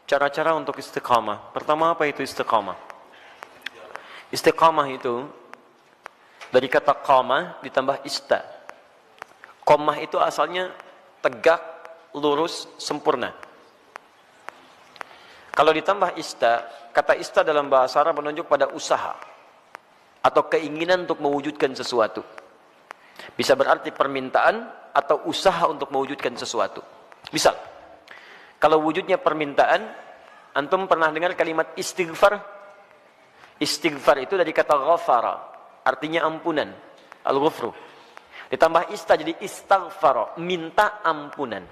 Cara-cara untuk istiqamah. Pertama, apa itu istiqamah? Istiqamah itu dari kata qamah ditambah ista. Qamah itu asalnya tegak, lurus, sempurna. Kalau ditambah ista, kata ista dalam bahasa Arab menunjuk pada usaha atau keinginan untuk mewujudkan sesuatu. Bisa berarti permintaan atau usaha untuk mewujudkan sesuatu. Misal, kalau wujudnya permintaan, antum pernah dengar kalimat istighfar? Istighfar itu dari kata ghafara, artinya ampunan, al-ghufru. Ditambah ista jadi istaghfara, minta ampunan.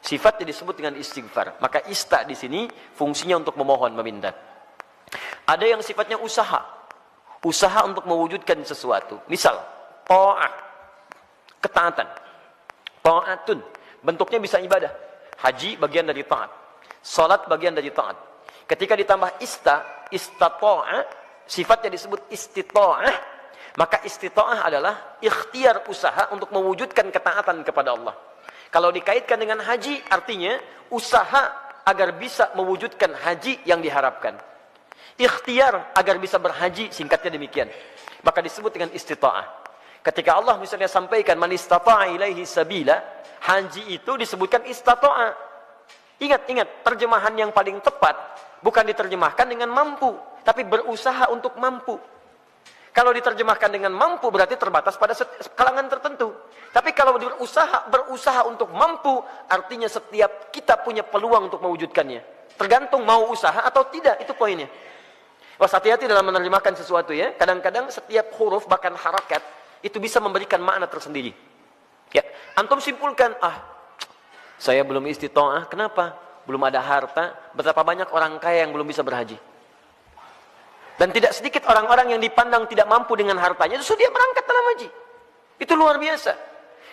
Sifatnya disebut dengan istighfar. Maka ista di sini fungsinya untuk memohon, meminta. Ada yang sifatnya usaha. Usaha untuk mewujudkan sesuatu. Misal, ta'ah, ketaatan. Ta'atun, bentuknya bisa ibadah. Haji bagian dari taat. Salat bagian dari taat. Ketika ditambah istata'a, sifatnya disebut istita'ah, maka istita'ah adalah ikhtiar usaha untuk mewujudkan ketaatan kepada Allah. Kalau dikaitkan dengan haji, artinya usaha agar bisa mewujudkan haji yang diharapkan. Ikhtiar agar bisa berhaji, singkatnya demikian. Maka disebut dengan istita'ah. Ketika Allah misalnya sampaikan man istata'a ilaihi sabila, haji itu disebutkan istata'a. Ingat, terjemahan yang paling tepat bukan diterjemahkan dengan mampu, tapi berusaha untuk mampu. Kalau diterjemahkan dengan mampu berarti terbatas pada kalangan tertentu. Tapi kalau berusaha untuk mampu, artinya setiap kita punya peluang untuk mewujudkannya. Tergantung mau usaha atau tidak, itu poinnya. Hati-hati dalam menerjemahkan sesuatu ya. Kadang-kadang setiap huruf bahkan harakat itu bisa memberikan makna tersendiri. Ya, antum simpulkan, saya belum istita'ah, kenapa? Belum ada harta. Betapa banyak orang kaya yang belum bisa berhaji. Dan tidak sedikit orang-orang yang dipandang tidak mampu dengan hartanya, justru dia berangkat dalam haji. Itu luar biasa.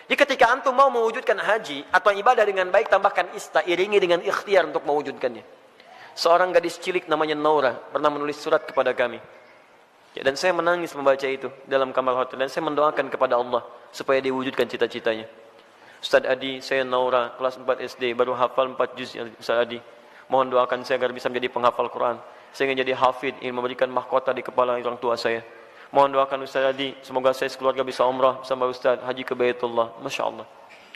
Jadi ketika antum mau mewujudkan haji atau ibadah dengan baik, tambahkan ista, iringi dengan ikhtiar untuk mewujudkannya. Seorang gadis cilik namanya Naura pernah menulis surat kepada kami. Ya, dan saya menangis membaca itu dalam kamar hotel. Dan saya mendoakan kepada Allah supaya diwujudkan cita-citanya. Ustaz Adi, saya Naura, kelas 4 SD, baru hafal 4 juz ya Ustaz Adi. Mohon doakan saya agar bisa menjadi penghafal Quran. Saya ingin jadi hafid, ingin memberikan mahkota di kepala orang tua saya. Mohon doakan Ustaz Adi, semoga saya sekeluarga bisa umrah bersama Ustaz, haji ke Baitullah. Masya Allah.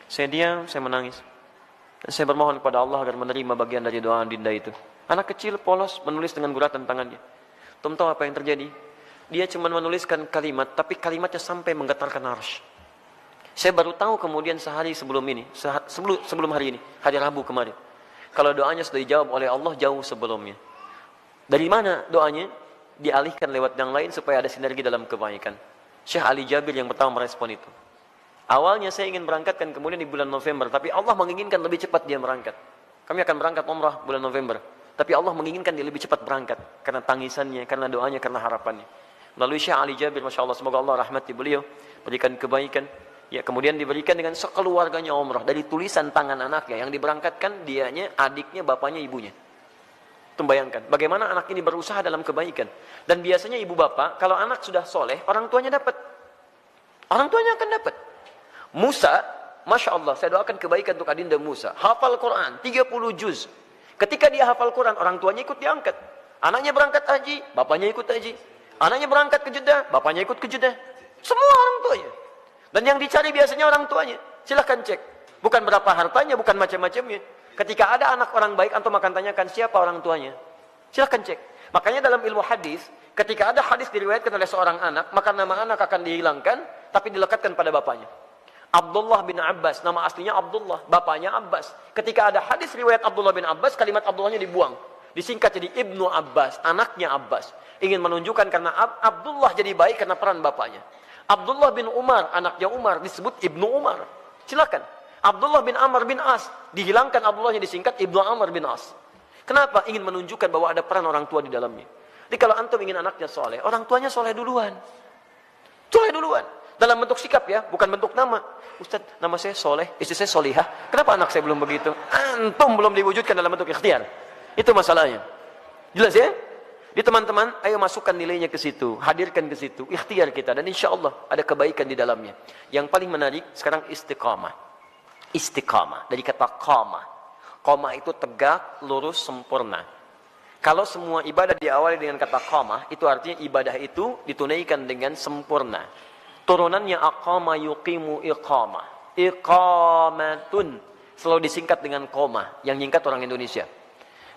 Saya diam, saya menangis. Dan saya bermohon kepada Allah agar menerima bagian dari doa dinda itu. Anak kecil polos menulis dengan guratan tangannya. Tahu apa yang terjadi? Dia cuma menuliskan kalimat, tapi kalimatnya sampai menggetarkan arsy. Saya baru tahu kemudian sehari sebelum ini, sebelum hari ini, hari Rabu kemarin. Kalau doanya sudah dijawab oleh Allah jauh sebelumnya. Dari mana doanya? Dialihkan lewat yang lain supaya ada sinergi dalam kebaikan. Syekh Ali Jabir yang pertama merespon itu. Awalnya saya ingin berangkatkan kemudian di bulan November, tapi Allah menginginkan lebih cepat dia berangkat. Kami akan berangkat umrah bulan November, tapi Allah menginginkan dia lebih cepat berangkat karena tangisannya, karena doanya, karena harapannya. Melalui Syekh Ali Jabir, Masya Allah, semoga Allah rahmati beliau, berikan kebaikan. Ya, kemudian diberikan dengan sekeluarganya umrah dari tulisan tangan anaknya yang diberangkatkan, dianya, adiknya, bapaknya, ibunya. Bayangkan bagaimana anak ini berusaha dalam kebaikan. Dan biasanya ibu bapak kalau anak sudah soleh, orang tuanya dapat. Orang tuanya akan dapat. Musa, Masya Allah, saya doakan kebaikan untuk adinda Musa. Hafal Quran 30 juz. Ketika dia hafal Quran, orang tuanya ikut diangkat. Anaknya berangkat haji, bapaknya ikut haji. Anaknya berangkat ke Jeddah, bapaknya ikut ke Jeddah. Semua orang tuanya. Dan yang dicari biasanya orang tuanya. Silahkan cek. Bukan berapa hartanya, bukan macam-macamnya. Ketika ada anak orang baik, antum akan tanyakan siapa orang tuanya. Silahkan cek. Makanya dalam ilmu hadis, ketika ada hadis diriwayatkan oleh seorang anak, maka nama anak akan dihilangkan, tapi dilekatkan pada bapaknya. Abdullah bin Abbas, nama aslinya Abdullah, bapaknya Abbas. Ketika ada hadis riwayat Abdullah bin Abbas, kalimat Abdullahnya dibuang. Disingkat jadi Ibnu Abbas, anaknya Abbas. Ingin menunjukkan karena Abdullah jadi baik karena peran bapaknya. Abdullah bin Umar, anaknya Umar, disebut Ibnu Umar. Silakan. Abdullah bin Amr bin As, dihilangkan Abdullahnya disingkat Ibnu Amr bin As. Kenapa? Ingin menunjukkan bahwa ada peran orang tua di dalamnya. Jadi kalau antum ingin anaknya soleh, orang tuanya soleh duluan. Soleh duluan. Dalam bentuk sikap ya, bukan bentuk nama. Ustaz, nama saya soleh, istri saya solihah. Kenapa anak saya belum begitu? Antum belum diwujudkan dalam bentuk ikhtiar. Itu masalahnya. Jelas ya? Di teman-teman, ayo masukkan nilainya ke situ, hadirkan ke situ, ikhtiar kita. Dan insya Allah ada kebaikan di dalamnya. Yang paling menarik sekarang istiqamah. Istiqamah dari kata qamah. Qamah itu tegak, lurus, sempurna. Kalau semua ibadah diawali dengan kata qamah, itu artinya ibadah itu ditunaikan dengan sempurna. Turunannya aqama yuqimu iqamah. Iqamatun selalu disingkat dengan qamah, yang nyingkat orang Indonesia.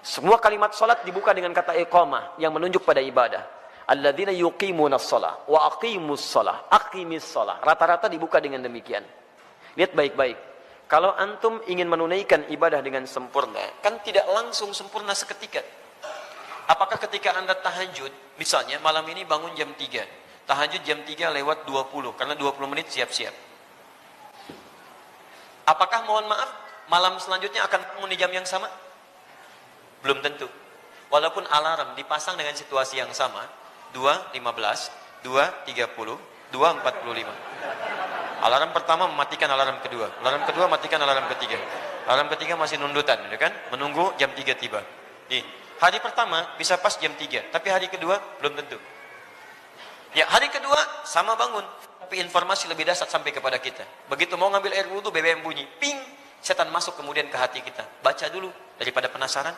Semua kalimat salat dibuka dengan kata iqamah yang menunjuk pada ibadah. Alladzina yuqimunas shalah wa aqimus shalah, aqimis shalah. Rata-rata dibuka dengan demikian. Lihat baik-baik. Kalau antum ingin menunaikan ibadah dengan sempurna, kan tidak langsung sempurna seketika. Apakah ketika Anda tahajud, misalnya malam ini bangun jam 3, tahajud jam 3 lewat 20, karena 20 menit siap-siap. Apakah mohon maaf, malam selanjutnya akan bangun di jam yang sama? Belum tentu. Walaupun alarm dipasang dengan situasi yang sama, 2.15, 2.30, 2.45. Alarm pertama mematikan alarm kedua, alarm kedua matikan alarm ketiga, alarm ketiga masih nundutan, ya kan? Menunggu jam 3 tiba. Nih, hari pertama bisa pas jam 3, tapi hari kedua belum tentu. Ya, hari kedua sama bangun, tapi informasi lebih dahsyat sampai kepada kita. Begitu mau ngambil air wudhu, BBM bunyi, ping, setan masuk kemudian ke hati kita. Baca dulu daripada penasaran.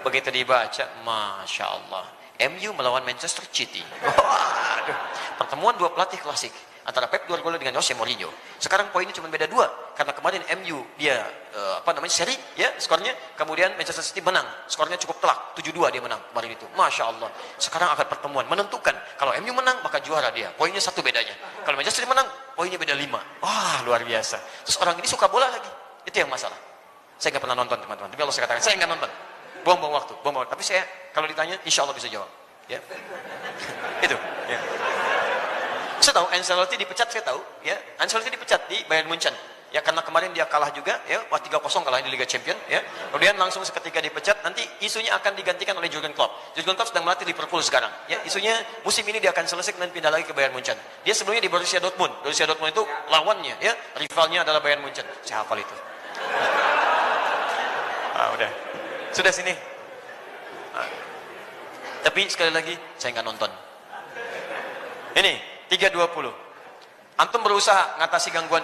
Begitu dibaca, Masya Allah, MU melawan Manchester City. Waduh, pertemuan dua pelatih klasik antara Pep Guardiola dengan Jose Mourinho. Sekarang poinnya cuma beda 2, karena kemarin MU dia seri ya skornya, kemudian Manchester City menang, skornya cukup telak, 7-2 dia menang kemarin itu. Masya Allah. Sekarang akan pertemuan menentukan, kalau MU menang maka juara dia, poinnya 1 bedanya. Kalau Manchester City menang, poinnya beda 5. Wah, luar biasa. Terus orang ini suka bola lagi, itu yang masalah. Saya nggak pernah nonton teman-teman, tapi kalau saya katakan saya nggak nonton, buang-buang waktu. Tapi saya kalau ditanya, insya Allah bisa jawab. Ya, itu. Ya. Saya tahu Ancelotti dipecat, saya tahu. Ya, Ancelotti dipecat di Bayern Munchen. Ya, karena kemarin dia kalah juga. Ya, 3-0 kalah di Liga Champions. Ya, kemudian langsung seketika dipecat. Nanti isunya akan digantikan oleh Jurgen Klopp. Jurgen Klopp sedang melatih Liverpool sekarang. Ya, isunya musim ini dia akan selesai dan pindah lagi ke Bayern Munchen. Dia sebelumnya di Borussia Dortmund. Borussia Dortmund itu lawannya, ya, rivalnya adalah Bayern Munchen. Saya hafal itu. Udah. Sudah sini. Tapi sekali lagi saya nggak nonton. Ini 3.20. Antum berusaha ngatasi gangguan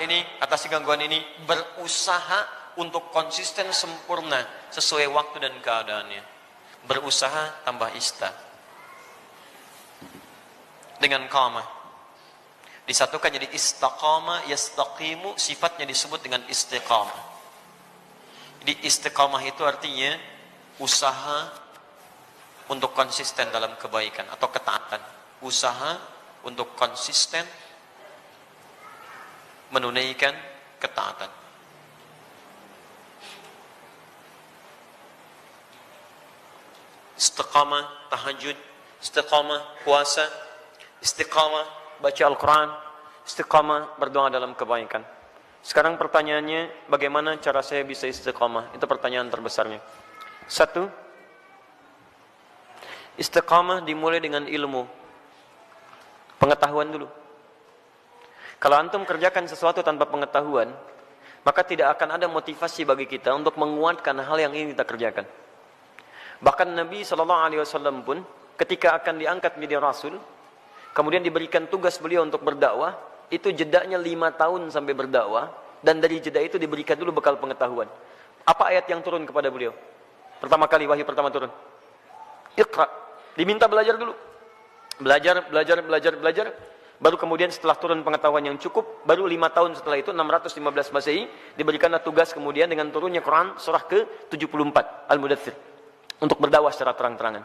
ini, berusaha untuk konsisten sempurna sesuai waktu dan keadaannya. Berusaha tambah ista. Dengan qamah. Disatukan jadi istaqama, yastaqimu, sifatnya disebut dengan istiqamah. Jadi istiqamah itu artinya usaha untuk konsisten dalam kebaikan atau ketaatan. Usaha untuk konsisten menunaikan ketaatan. Istiqamah tahajud, istiqamah puasa, istiqamah baca Al-Quran, istiqamah berdoa dalam kebaikan. Sekarang pertanyaannya, bagaimana cara saya bisa istiqamah? Itu pertanyaan terbesarnya. 1, istiqamah dimulai dengan ilmu, pengetahuan dulu. Kalau antum kerjakan sesuatu tanpa pengetahuan, maka tidak akan ada motivasi bagi kita untuk menguatkan hal yang ingin kita kerjakan. Bahkan Nabi SAW pun ketika akan diangkat menjadi Rasul, kemudian diberikan tugas beliau untuk berdakwah, itu jedanya 5 tahun sampai berdakwah, dan dari jeda itu diberikan dulu bekal pengetahuan. Apa ayat yang turun kepada beliau? Pertama kali wahyu pertama turun, Iqra. Diminta belajar dulu. Belajar. Baru kemudian setelah turun pengetahuan yang cukup, baru 5 tahun setelah itu, 615 Masehi, diberikanlah tugas kemudian dengan turunnya Quran surah ke-74, Al-Mudaththir, untuk berdakwah secara terang-terangan.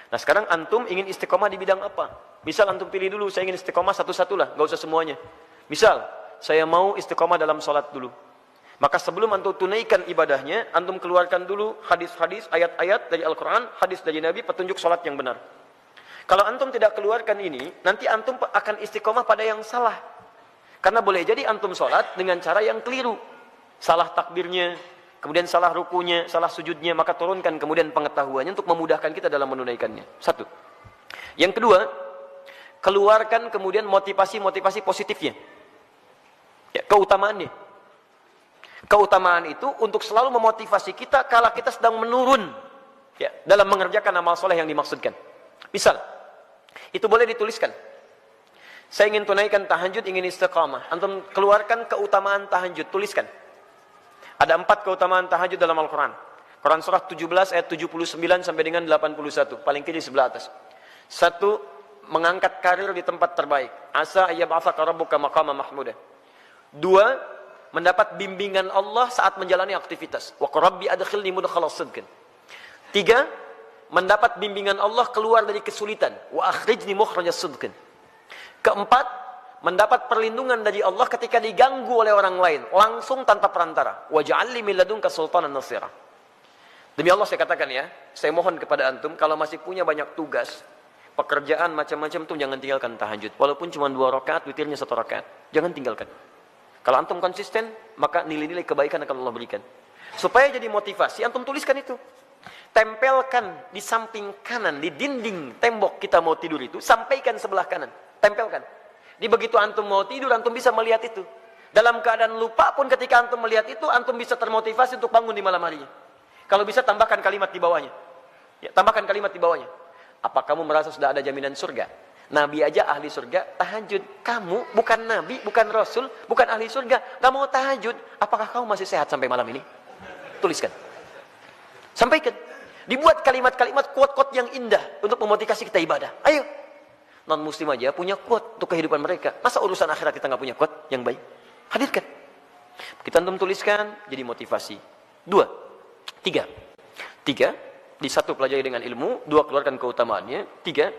Nah sekarang antum ingin istiqomah di bidang apa? Misal antum pilih dulu, saya ingin istiqomah satu-satulah, gak usah semuanya. Misal, saya mau istiqomah dalam sholat dulu. Maka sebelum antum tunaikan ibadahnya, antum keluarkan dulu hadis-hadis, ayat-ayat dari Al-Quran, hadis dari Nabi, petunjuk sholat yang benar. Kalau antum tidak keluarkan ini, nanti antum akan istiqomah pada yang salah. Karena boleh jadi antum sholat dengan cara yang keliru. Salah takbirnya, kemudian salah rukunya, salah sujudnya, maka turunkan kemudian pengetahuannya untuk memudahkan kita dalam menunaikannya. 1. Yang kedua, keluarkan kemudian motivasi-motivasi positifnya. Ya, keutamaannya. Keutamaan itu untuk selalu memotivasi kita kala kita sedang menurun, ya, dalam mengerjakan amal soleh yang dimaksudkan. Misal, itu boleh dituliskan. Saya ingin tunaikan tahajud, ingin istiqamah. Antum keluarkan keutamaan tahajud, tuliskan. Ada 4 keutamaan tahajud dalam Al-Quran. Quran surah 17 ayat 79 sampai dengan 81. Paling kiri sebelah atas. 1, mengangkat karir di tempat terbaik. Asa ayyab'atsaka rabbuka maqaman mahmuda. 2, mendapat bimbingan Allah saat menjalani aktivitas. Wa rabbi adkhilni mudkhala sidqin. 3, mendapat bimbingan Allah keluar dari kesulitan. Wa akhrijni mukhraja sidqin. 4, mendapat perlindungan dari Allah ketika diganggu oleh orang lain, langsung tanpa perantara. Waj'alni min ladunka sultanan nasira. Demi Allah saya katakan ya, saya mohon kepada antum, kalau masih punya banyak tugas, pekerjaan macam-macam tuh jangan tinggalkan tahajud. Walaupun cuma 2 rakaat, witirnya 1 rakaat. Jangan tinggalkan. Kalau antum konsisten, maka nilai-nilai kebaikan akan Allah berikan. Supaya jadi motivasi, antum tuliskan itu. Tempelkan di samping kanan, di dinding tembok kita mau tidur itu, sampaikan sebelah kanan. Tempelkan. Di begitu antum mau tidur, antum bisa melihat itu. Dalam keadaan lupa pun ketika antum melihat itu, antum bisa termotivasi untuk bangun di malam harinya. Kalau bisa tambahkan kalimat di bawahnya. Ya, tambahkan kalimat di bawahnya. Apa kamu merasa sudah ada jaminan surga? Nabi aja ahli surga, tahajud. Kamu bukan nabi, bukan rasul, bukan ahli surga, gak mau tahajud. Apakah kamu masih sehat sampai malam ini? Tuliskan. Sampaikan. Dibuat kalimat-kalimat, quote-quote yang indah untuk memotivasi kita ibadah. Ayo. Non-muslim aja punya quote untuk kehidupan mereka. Masa urusan akhirat kita nggak punya quote yang baik? Hadirkan. Kita antum tuliskan, jadi motivasi. 2, 3. 3, di 1 pelajari dengan ilmu, 2 keluarkan keutamaannya, 3,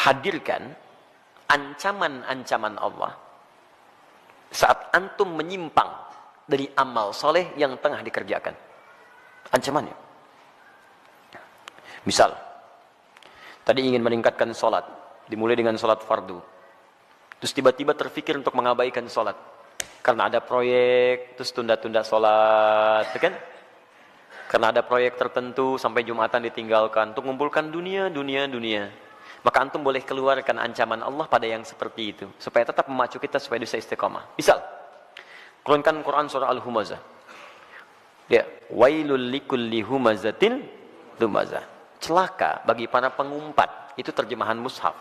hadirkan ancaman-ancaman Allah saat antum menyimpang dari amal soleh yang tengah dikerjakan. Ancamannya. Misal, tadi ingin meningkatkan sholat, dimulai dengan sholat fardu. Terus tiba-tiba terfikir untuk mengabaikan sholat. Karena ada proyek, terus tunda-tunda sholat, kan? Karena ada proyek tertentu, sampai Jumatan ditinggalkan. Untuk mengumpulkan dunia. Maka antum boleh keluarkan ancaman Allah pada yang seperti itu. Supaya tetap memacu kita supaya bisa istiqamah. Misal, keluarkan Quran surah Al-Humazah. Ya, wailul likulli humazatin lumazah. Celaka bagi para pengumpat. Itu terjemahan mushaf.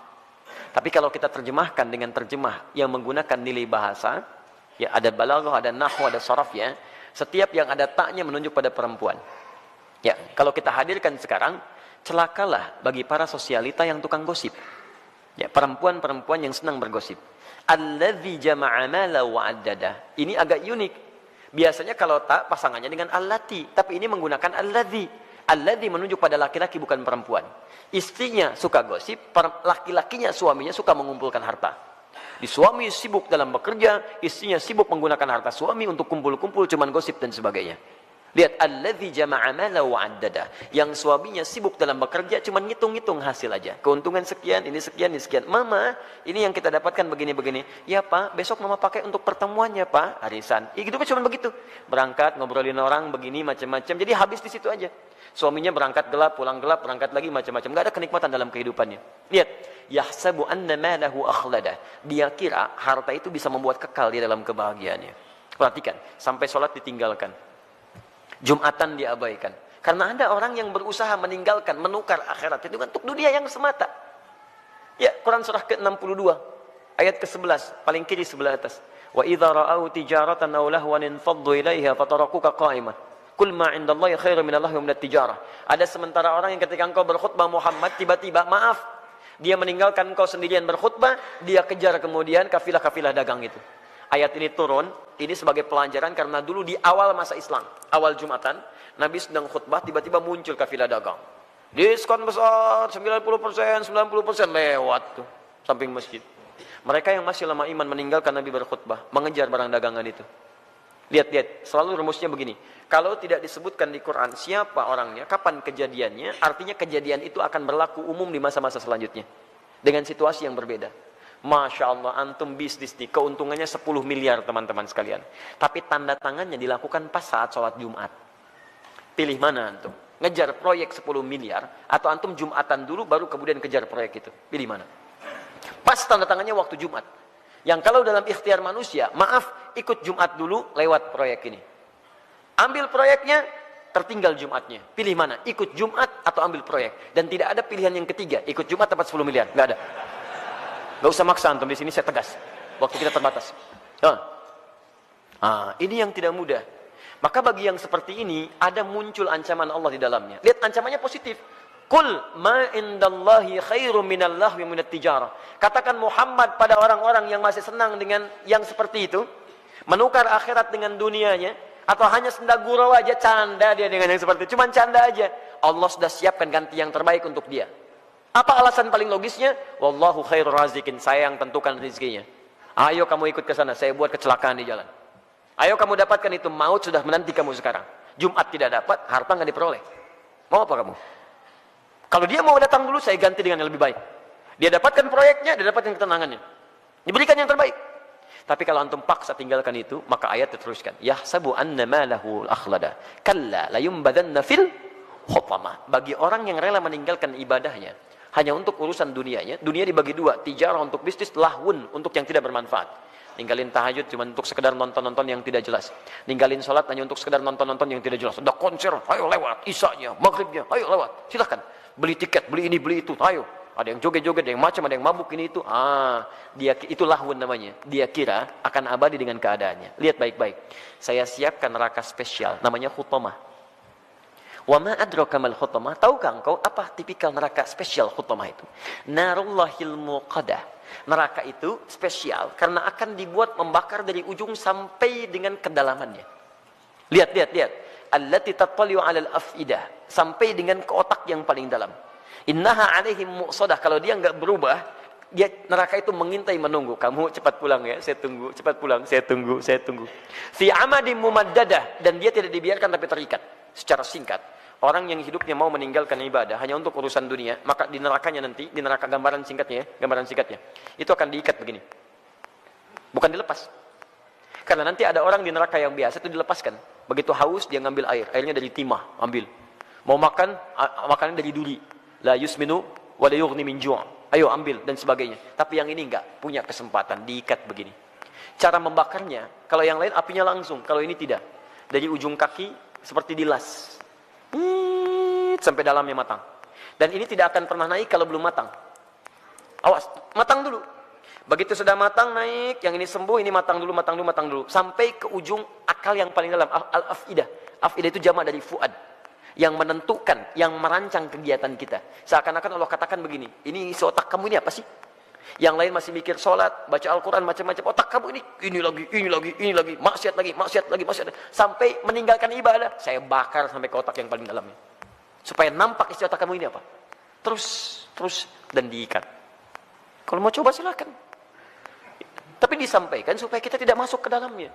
Tapi kalau kita terjemahkan dengan terjemah yang menggunakan nilai bahasa, ya ada balaghah, ada nahwu, ada sharaf ya. Setiap yang ada taknya menunjuk pada perempuan. Ya, kalau kita hadirkan sekarang, celakalah bagi para sosialita yang tukang gosip. Ya, perempuan-perempuan yang senang bergosip. Alladzi jama'a mala wa addada. Ini agak unik. Biasanya kalau tak pasangannya dengan allati, tapi ini menggunakan alladzi. Alladzi menunjuk pada laki-laki bukan perempuan. Istrinya suka gosip, laki-lakinya suaminya suka mengumpulkan harta. Di suami sibuk dalam bekerja, istrinya sibuk menggunakan harta suami untuk kumpul-kumpul cuman gosip dan sebagainya. Lihat, alladzi jama'a mala wa addada. Yang suaminya sibuk dalam bekerja cuman ngitung-ngitung hasil aja. Keuntungan sekian, ini sekian, ini sekian. Mama, ini yang kita dapatkan begini-begini. Ya Pak, besok mama pakai untuk pertemuannya Pak, arisan. Ya gitu kan cuman begitu. Berangkat ngobrolin orang begini macam-macam. Jadi habis di situ aja. Suaminya berangkat gelap, pulang gelap, berangkat lagi macam-macam. Enggak ada kenikmatan dalam kehidupannya. Lihat, yahsabu anna malahu akhlada. Dia kira harta itu bisa membuat kekal di dalam kebahagiaannya. Perhatikan, sampai sholat ditinggalkan. Jumatan diabaikan. Karena ada orang yang berusaha meninggalkan, menukar akhirat itu untuk dunia yang semata. Ya, Quran surah ke-62, ayat ke-11, paling kiri sebelah atas. Wa idza ra'au tijaratan aw lahwan infaddu ilaiha fatarakuka qa'imah. Kul ma 'indallahi khairum minallahi wa minat tijarah. Ada sementara orang yang ketika engkau berkhutbah Muhammad, tiba-tiba maaf, dia meninggalkan engkau sendirian berkhutbah, dia kejar kemudian kafilah-kafilah dagang itu. Ayat ini turun, ini sebagai pelajaran karena dulu di awal masa Islam, awal Jumatan, Nabi sedang khutbah, tiba-tiba muncul kafilah dagang. Diskon besar, 90%, 90% lewat tuh, samping masjid. Mereka yang masih lama iman meninggalkan Nabi berkhutbah, mengejar barang dagangan itu. Lihat, selalu rumusnya begini. Kalau tidak disebutkan di Quran siapa orangnya, kapan kejadiannya, artinya kejadian itu akan berlaku umum di masa-masa selanjutnya. Dengan situasi yang berbeda. Masya Allah, antum bisnis nih, keuntungannya 10 miliar teman-teman sekalian. Tapi tanda tangannya dilakukan pas saat sholat Jumat. Pilih mana antum? Ngejar proyek 10 miliar, atau antum Jumatan dulu baru kemudian kejar proyek itu. Pilih mana? Pas tanda tangannya waktu Jumat. Yang kalau dalam ikhtiar manusia, maaf, ikut Jumat dulu lewat proyek ini. Ambil proyeknya, tertinggal Jumatnya. Pilih mana? Ikut Jumat atau ambil proyek. Dan tidak ada pilihan yang ketiga, ikut Jumat dapat 10 miliar. Nggak ada. Nggak usah maksa antum, di sini saya tegas. Waktu kita terbatas. Ini yang tidak mudah. Maka bagi yang seperti ini, ada muncul ancaman Allah di dalamnya. Lihat ancamannya positif. Qul ma indallahi khairum minal lahwi minat tijarah. Katakan Muhammad pada orang-orang yang masih senang dengan yang seperti itu, menukar akhirat dengan dunianya, atau hanya senda gurau aja, canda dia dengan yang seperti itu, cuman canda aja. Allah sudah siapkan ganti yang terbaik untuk dia. Apa alasan paling logisnya? Wallahu khairur razikin, saya yang tentukan rezekinya. Ayo kamu ikut ke sana, saya buat kecelakaan di jalan. Ayo kamu dapatkan itu, maut sudah menanti kamu sekarang. Jumat tidak dapat, harta nggak diperoleh. Mau apa kamu? Kalau dia mau datang dulu, saya ganti dengan yang lebih baik. Dia dapatkan proyeknya, dia dapatkan ketenangannya. Diberikan yang terbaik. Tapi kalau antum paksa tinggalkan itu, maka ayat diteruskan. Yahsabu anna malahu akhlada. Kalla layumbadanna fil hutamah. Bagi orang yang rela meninggalkan ibadahnya, hanya untuk urusan dunianya, dunia dibagi dua. Tijarah untuk bisnis, lahun untuk yang tidak bermanfaat. Ninggalin tahajud cuma untuk sekedar nonton-nonton yang tidak jelas. Ninggalin sholat hanya untuk sekedar nonton-nonton yang tidak jelas. Ada konser, ayo lewat. Isanya, maghribnya, ayo lewat. Silahkan. Beli tiket, beli ini, beli itu, ayo. Ada yang joget-joget, ada yang macam, ada yang mabuk ini itu. Itu lahun namanya. Dia kira akan abadi dengan keadaannya. Lihat baik-baik. Saya siapkan neraka spesial, namanya Hutamah. Wa ma adraka mal Hutamah? Tahukah engkau apa tipikal neraka spesial Hutamah itu? Narullahil muqadah. Neraka itu spesial karena akan dibuat membakar dari ujung sampai dengan kedalamannya. Lihat. Allati tattali'u 'alal afidah, sampai dengan ke otak yang paling dalam. Innaha 'alaihim mu'sadah. Kalau dia enggak berubah, dia neraka itu mengintai menunggu. Kamu cepat pulang ya, saya tunggu. Cepat pulang, saya tunggu. Fi amadim mumaddadah, dan dia tidak dibiarkan tapi terikat secara singkat. Orang yang hidupnya mau meninggalkan ibadah hanya untuk urusan dunia, maka di nerakanya nanti, di neraka gambaran singkatnya, itu akan diikat begini. Bukan dilepas. Karena nanti ada orang di neraka yang biasa itu dilepaskan. Begitu haus dia ngambil air, airnya dari timah, ambil. Mau makan, makanan dari duri. La yusminu wa la yughni min ju'. Ayo ambil dan sebagainya. Tapi yang ini enggak punya kesempatan, diikat begini. Cara membakarnya, kalau yang lain apinya langsung, kalau ini tidak. Dari ujung kaki seperti dilas. Sampai dalamnya matang. Dan ini tidak akan pernah naik kalau belum matang. Awas, matang dulu. Begitu sudah matang naik, yang ini sembuh, ini matang dulu. Sampai ke ujung akal yang paling dalam, al-afidah. Afidah itu jamak dari fuad. Yang menentukan, yang merancang kegiatan kita. Seakan-akan Allah katakan begini, ini isi otak kamu ini apa sih? Yang lain masih mikir sholat, baca Al-Quran, macam-macam. Otak kamu ini lagi. Maksiat lagi. Sampai meninggalkan ibadah, saya bakar sampai ke otak yang paling dalamnya. Supaya nampak isi otak kamu ini apa. Terus, dan diikat. Kalau mau coba silakan. Tapi disampaikan supaya kita tidak masuk ke dalamnya.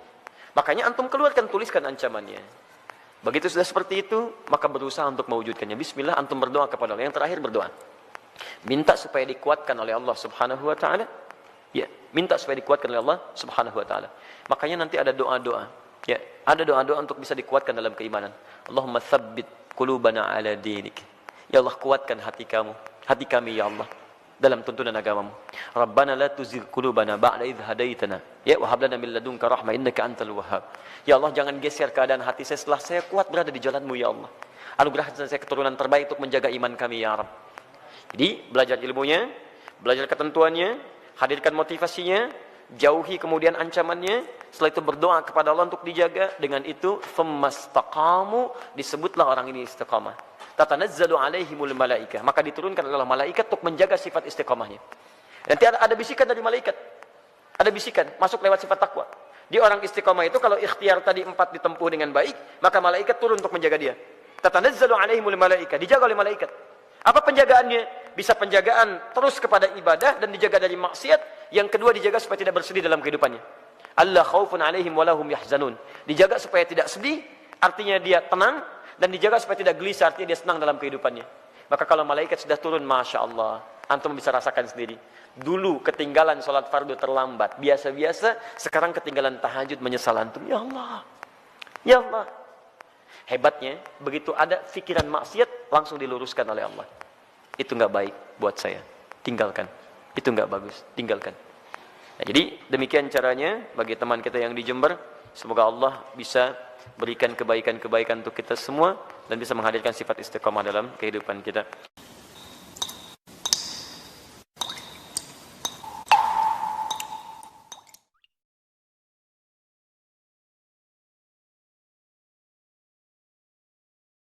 Makanya antum keluarkan, tuliskan ancamannya. Begitu sudah seperti itu, maka berusaha untuk mewujudkannya. Bismillah, antum berdoa kepada Allah. Yang terakhir berdoa. Minta supaya dikuatkan oleh Allah Subhanahu wa taala. Ya, minta supaya dikuatkan oleh Allah Subhanahu wa taala. Makanya nanti ada doa-doa. Ya, ada doa-doa untuk bisa dikuatkan dalam keimanan. Allahumma tsabbit qulubana ala dinik. Ya Allah, kuatkan hati kami ya Allah dalam tuntunan agamamu. Rabbana la tuzigh qulubana ba'da idh hadaitana. Ya, wa hab lana min ladunka rahmah innaka antal wahhab. Ya Allah, jangan geser keadaan hati saya setelah saya kuat berada di jalan-Mu ya Allah. Anugerahkan saya keturunan terbaik untuk menjaga iman kami ya Rabb. Jadi, belajar ilmunya, belajar ketentuannya, hadirkan motivasinya, jauhi kemudian ancamannya, setelah itu berdoa kepada Allah untuk dijaga. Dengan itu, fammastaqamu, disebutlah orang ini istiqamah. Tatanazzalu alaihimul malaikah, maka diturunkan oleh malaikat untuk menjaga sifat istiqamahnya. Nanti ada bisikan dari malaikat. Ada bisikan, masuk lewat sifat takwa. Di orang istiqamah itu, kalau ikhtiar tadi 4 ditempuh dengan baik, maka malaikat turun untuk menjaga dia. Tatanazzalu alaihimul malaikah, dijaga oleh malaikat. Apa penjagaannya? Bisa penjagaan terus kepada ibadah dan dijaga dari maksiat. Yang kedua, dijaga supaya tidak bersedih dalam kehidupannya. Allah khaufun alaihim walahum yahzanun. Dijaga supaya tidak sedih, artinya dia tenang. Dan dijaga supaya tidak gelisah, artinya dia senang dalam kehidupannya. Maka kalau malaikat sudah turun, Masya Allah, antum bisa rasakan sendiri. Dulu ketinggalan sholat fardu terlambat, biasa-biasa. Sekarang ketinggalan tahajud, menyesal antum. Ya Allah, ya Allah. Hebatnya, begitu ada fikiran maksiat, langsung diluruskan oleh Allah. Itu nggak baik buat saya, tinggalkan. Itu nggak bagus, tinggalkan. Nah, jadi demikian caranya bagi teman kita yang di Jember. Semoga Allah bisa berikan kebaikan-kebaikan untuk kita semua dan bisa menghadirkan sifat istiqamah dalam kehidupan kita.